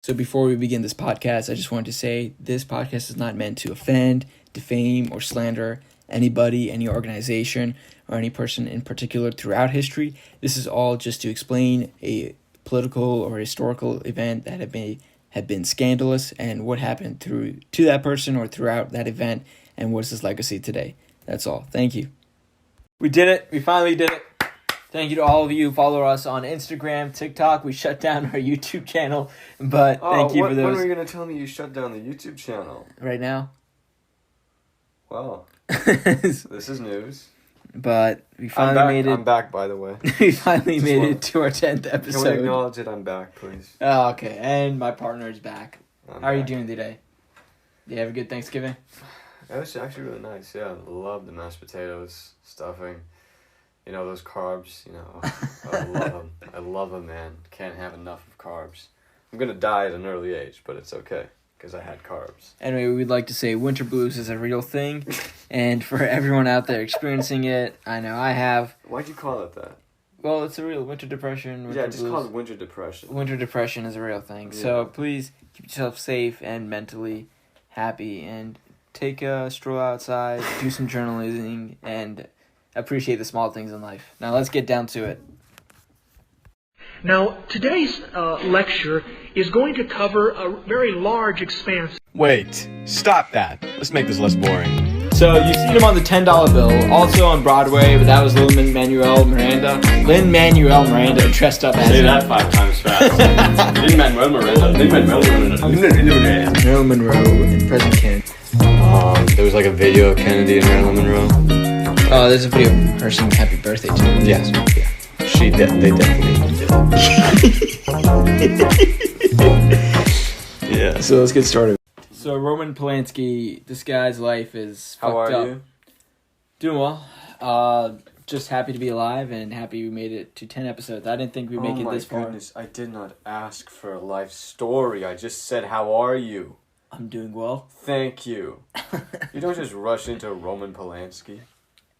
So before we begin this podcast, I just wanted to say this podcast is not meant to offend, defame, or slander anybody, any organization, or any person in particular throughout history. This is all just to explain a political or historical event that had been scandalous and what happened to that person or throughout that event and what's his legacy today. That's all. Thank you. We did it. We finally did it. Thank you to all of you who follow us on Instagram, TikTok. We shut down our YouTube channel, but thank you for those. When were you going to tell me you shut down the YouTube channel? Right now. Wow. This is news. But we finally made it. I'm back, by the way. We finally made it to our 10th episode. Can we acknowledge that I'm back, please? Oh, okay. And my partner is back. How are you back. doing today? Did you have a good Thanksgiving? It was actually really nice, yeah. I love the mashed potatoes, stuffing. You know, those carbs, I love them. I love them, man. Can't have enough of carbs. I'm going to die at an early age, but it's okay, because I had carbs. Anyway, we'd like to say winter blues is a real thing, and for everyone out there experiencing it, I know I have. Why'd you call it that? Well, it's a real winter depression. Winter just blues. call it winter depression. Winter depression is a real thing, so please keep yourself safe and mentally happy, and take a stroll outside, do some journalism, and appreciate the small things in life. Now let's get down to it. Now, today's lecture is going to cover a very large expanse. Wait, stop that. Let's make this less boring. So you've seen him on the $10 bill, also on Broadway, but that was Lin-Manuel Miranda. Lin-Manuel Miranda dressed up as Say that 5 times fast. Lin-Manuel Miranda. Lin-Manuel Miranda. Marilyn Monroe and President Kennedy. There was like a video of Kennedy and Marilyn Monroe. Oh, there's a video of her singing Happy Birthday to him. Yes, yeah. They definitely did. Yeah. So let's get started. So Roman Polanski, this guy's life is fucked up. How are you? Doing well. Just happy to be alive and happy we made it to 10 episodes. I didn't think we'd make it this far. Oh my goodness, I did not ask for a life story. I just said, how are you? I'm doing well. Thank you. You don't just rush into Roman Polanski.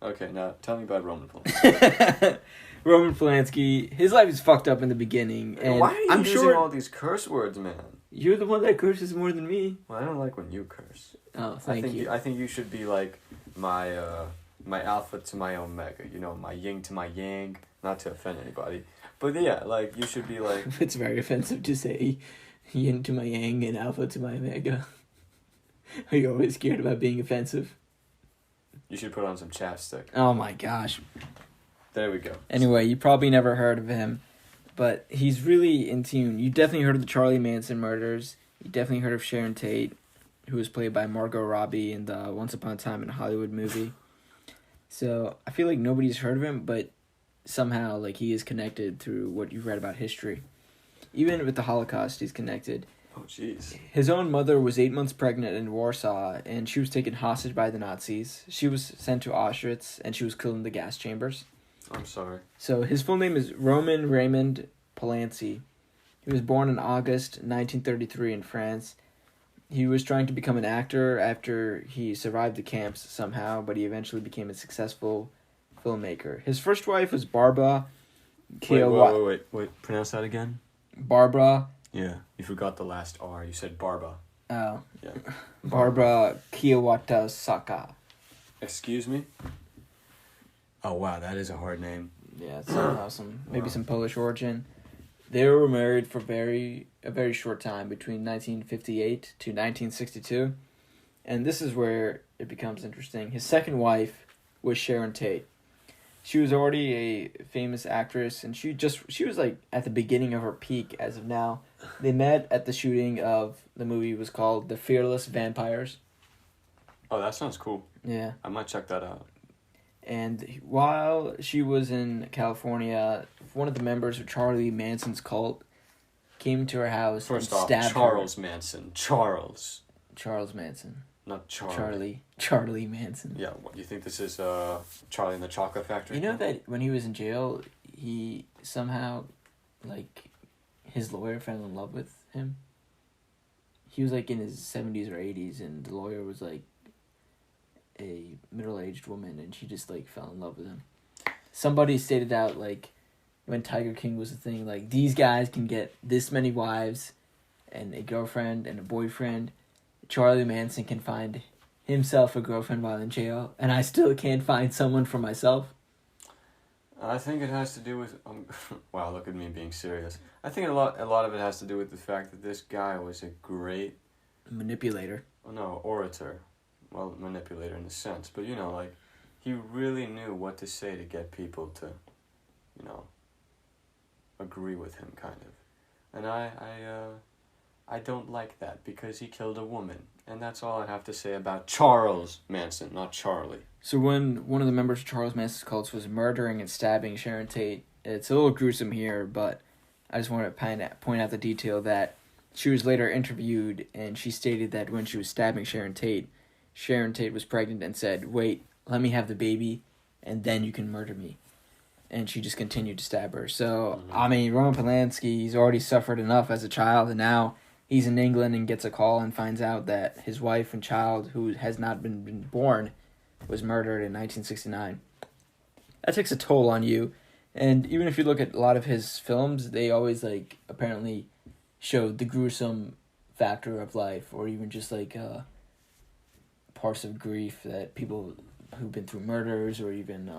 Okay, now tell me about Roman Polanski. Roman Polanski, his life is fucked up in the beginning. And why are you I'm using sure all these curse words, man? You're the one that curses more than me. Well, I don't like when you curse. Oh, thank you. I think you should be like my alpha to my omega. My yin to my yang. Not to offend anybody, but yeah, like you should be like. It's very offensive to say yin to my yang and alpha to my omega. Are you always scared about being offensive? You should put on some chapstick. Oh my gosh. There we go. Anyway, you probably never heard of him, but he's really in tune. You definitely heard of the Charlie Manson murders. You definitely heard of Sharon Tate, who was played by Margot Robbie in the Once Upon a Time in Hollywood movie. So I feel like nobody's heard of him, but somehow like he is connected through what you've read about history. Even with the Holocaust, he's connected. Oh, jeez. His own mother was 8 months pregnant in Warsaw, and she was taken hostage by the Nazis. She was sent to Auschwitz, and she was killed in the gas chambers. I'm sorry. So his full name is Roman Raymond Polanski. He was born in August 1933 in France. He was trying to become an actor after he survived the camps somehow, but he eventually became a successful filmmaker. His first wife was Barbara. Wait. Pronounce that again. Barbara. Yeah, you forgot the last R. You said Barba. Oh. Yeah. Barbara Kiyawata-Saka. Excuse me? Oh, wow, that is a hard name. Yeah, it's awesome. Maybe some Polish origin. They were married for a very short time, between 1958 to 1962. And this is where it becomes interesting. His second wife was Sharon Tate. She was already a famous actress, and she was like at the beginning of her peak as of now. They met at the shooting of the movie was called The Fearless Vampires. Oh, that sounds cool. Yeah. I might check that out. And while she was in California, one of the members of Charlie Manson's cult came to her house and stabbed Charles her. Manson. Charles Manson. Not Charlie. Charlie Manson. Yeah, what, you think this is Charlie in the Chocolate Factory? You know that when he was in jail, he somehow, like, his lawyer fell in love with him? He was, like, in his 70s or 80s, and the lawyer was, like, a middle-aged woman, and she just, like, fell in love with him. Somebody stated out, like, when Tiger King was a thing, like, these guys can get this many wives, and a girlfriend and a boyfriend. Charlie Manson can find himself a girlfriend while in jail, and I still can't find someone for myself. I think it has to do with wow, look at me being serious. I think a lot of it has to do with the fact that this guy was a great manipulator. Oh no, orator. Well, manipulator in a sense, but like he really knew what to say to get people to, agree with him, kind of. And I don't like that because he killed a woman. And that's all I have to say about Charles Manson, not Charlie. So when one of the members of Charles Manson's cults was murdering and stabbing Sharon Tate, it's a little gruesome here, but I just want to point out the detail that she was later interviewed, and she stated that when she was stabbing Sharon Tate was pregnant and said, "Wait, let me have the baby, and then you can murder me." And she just continued to stab her. So, I mean, Roman Polanski, he's already suffered enough as a child, and now he's in England and gets a call and finds out that his wife and child, who has not been born, was murdered in 1969. That takes a toll on you. And even if you look at a lot of his films, they always, apparently showed the gruesome factor of life, or even just, parts of grief that people who've been through murders or even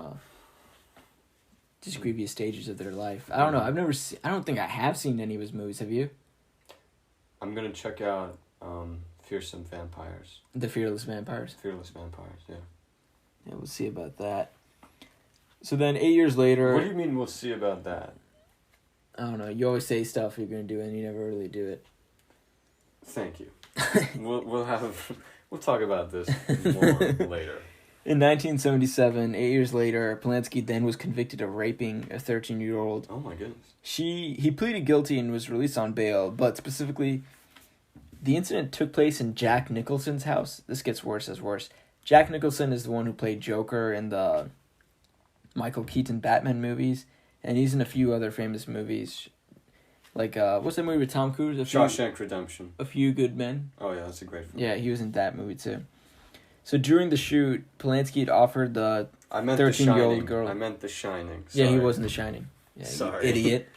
just grievous stages of their life. I don't know. I don't think I have seen any of his movies. Have you? I'm going to check out Fearsome Vampires. The Fearless Vampires. Fearless Vampires, yeah. Yeah, we'll see about that. So then 8 years later... What do you mean we'll see about that? I don't know. You always say stuff you're going to do and you never really do it. Thank you. We'll talk about this more later. In 1977, 8 years later, Polanski then was convicted of raping a 13-year-old. Oh my goodness. He pleaded guilty and was released on bail, but specifically, the incident took place in Jack Nicholson's house. This gets worse as worse. Jack Nicholson is the one who played Joker in the Michael Keaton Batman movies, and he's in a few other famous movies. What's that movie with Tom Cruise? Shawshank Redemption. A Few Good Men. Oh yeah, that's a great film. Yeah, he was in that movie too. So during the shoot, Polanski had offered the 13-year-old girl... I meant The Shining. Sorry. Yeah, he was in The Shining. Yeah, sorry. You idiot.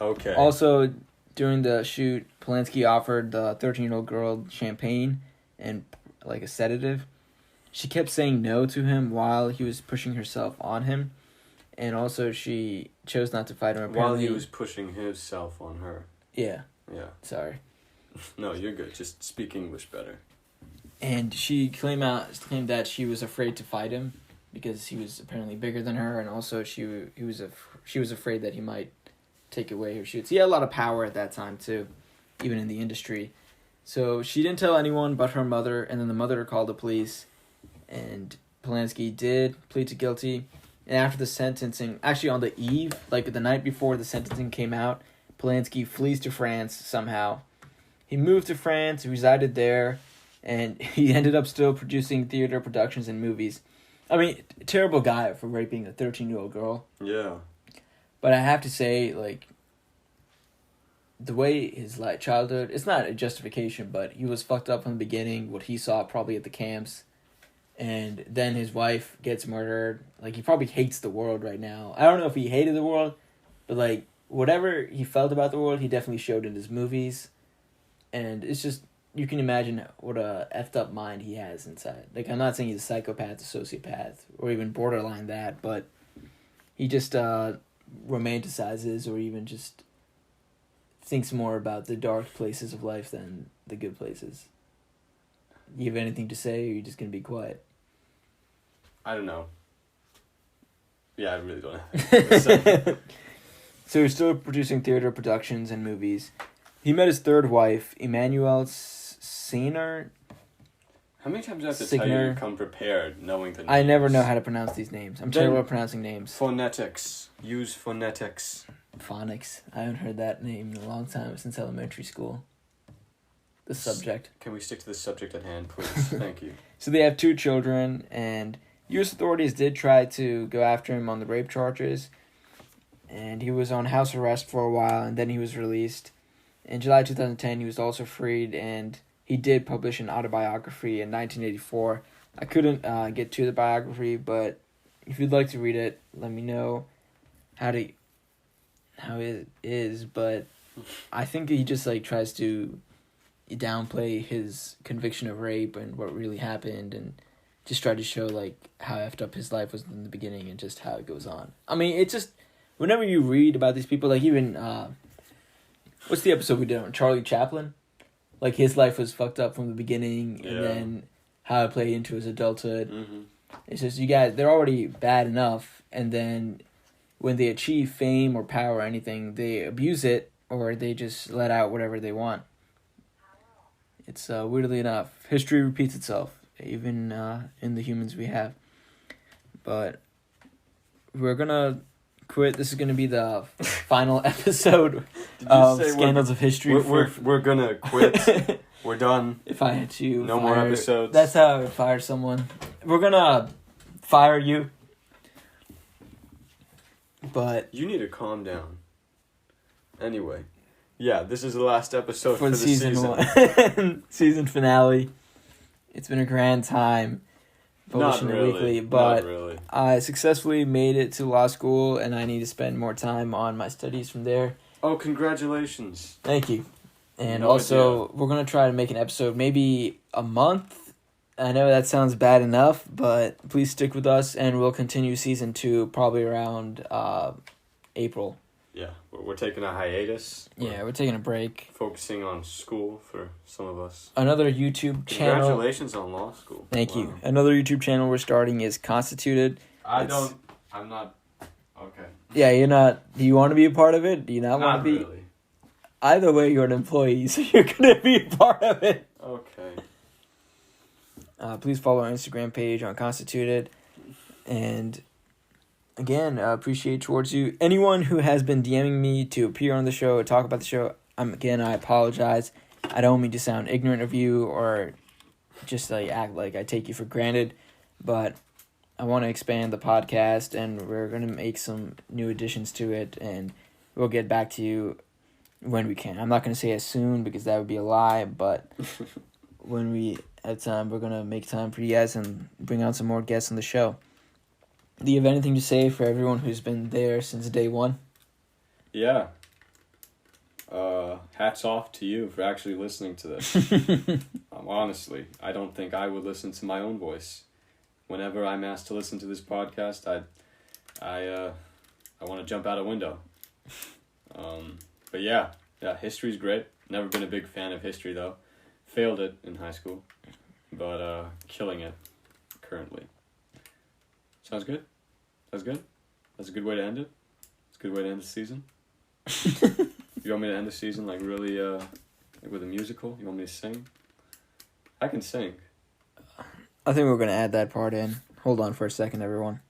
Okay. Also, during the shoot, Polanski offered the 13-year-old girl champagne and a sedative. She kept saying no to him while he was pushing herself on him. And also, she chose not to fight him. Apparently, while he was pushing himself on her. Yeah. Yeah. Sorry. No, you're good. Just speak English better. And she claimed that she was afraid to fight him because he was apparently bigger than her, and also she was afraid that he might take away her shoots. He had a lot of power at that time too, even in the industry. So she didn't tell anyone but her mother, and then the mother called the police, and Polanski did plead to guilty. And after the sentencing, actually on the eve, the night before the sentencing came out, Polanski flees to France somehow. He moved to France, resided there, and he ended up still producing theater productions and movies. I mean, terrible guy for raping a 13-year-old girl. Yeah. But I have to say, the way his childhood, it's not a justification, but he was fucked up from the beginning, what he saw probably at the camps. And then his wife gets murdered. He probably hates the world right now. I don't know if he hated the world, but whatever he felt about the world, he definitely showed in his movies. And it's just... You can imagine what a effed up mind he has inside. I'm not saying he's a psychopath, a sociopath, or even borderline that, but he just romanticizes or even just thinks more about the dark places of life than the good places. You have anything to say, or are you just going to be quiet? I don't know. Yeah, I really don't have anything to say. So he's still producing theater productions and movies. He met his third wife, Emmanuelle Signer. How many times do I have to tell you to come prepared, knowing the names? I never know how to pronounce these names. I'm terrible at pronouncing names. Phonetics. Use phonetics. Phonics. I haven't heard that name in a long time, since elementary school. The subject. Can we stick to the subject at hand, please? Thank you. So they have 2 children, and U.S. authorities did try to go after him on the rape charges, and he was on house arrest for a while, and then he was released. In July 2010, he was also freed, and he did publish an autobiography in 1984. I couldn't get to the biography, but if you'd like to read it, let me know how it is. But I think he just tries to downplay his conviction of rape and what really happened, and just try to show like how effed up his life was in the beginning and just how it goes on. I mean, it's just whenever you read about these people, like even what's the episode we did on Charlie Chaplin? Like his life was fucked up from the beginning, and then how it played into his adulthood. Mm-hmm. It's just you guys, they're already bad enough, and then when they achieve fame or power or anything, they abuse it or they just let out whatever they want. It's weirdly enough, history repeats itself, even in the humans we have. But we're gonna quit. This is gonna be the final episode of Scandals of History. We're gonna quit. We're done. If I had to, no more episodes. That's how I would fire someone. We're gonna fire you. But you need to calm down. Anyway, yeah, this is the last episode for the season. 1. Season finale. It's been a grand time. Not really. Weekly, but not really. I successfully made it to law school, and I need to spend more time on my studies from there. Oh, congratulations. Thank you. And also, we're going to try to make an episode maybe a month. I know that sounds bad enough, but please stick with us, and we'll continue season 2 probably around April. Yeah, we're taking a hiatus. We're taking a break. Focusing on school for some of us. Another YouTube channel. Congratulations on law school. Thank you. Another YouTube channel we're starting is Constituted. I'm not. Okay. Yeah, you're not. Do you want to be a part of it? Do you not want to be? Really. Either way, you're an employee, so you're going to be a part of it. Okay. Please follow our Instagram page on Constituted. And again, appreciate towards you. Anyone who has been DMing me to appear on the show or talk about the show, I apologize. I don't mean to sound ignorant of you or just like act like I take you for granted, but I want to expand the podcast, and we're going to make some new additions to it, and we'll get back to you when we can. I'm not going to say as soon because that would be a lie, but when we have time, we're going to make time for you guys and bring on some more guests on the show. Do you have anything to say for everyone who's been there since day one? Yeah. Hats off to you for actually listening to this. Honestly, I don't think I would listen to my own voice. Whenever I'm asked to listen to this podcast, I want to jump out a window. But yeah, history's great. Never been a big fan of history though. Failed it in high school, but killing it currently. Sounds good? That's good? That's a good way to end it? It's a good way to end the season? You want me to end the season like really like with a musical? You want me to sing? I can sing. I think we're going to add that part in. Hold on for a second, everyone.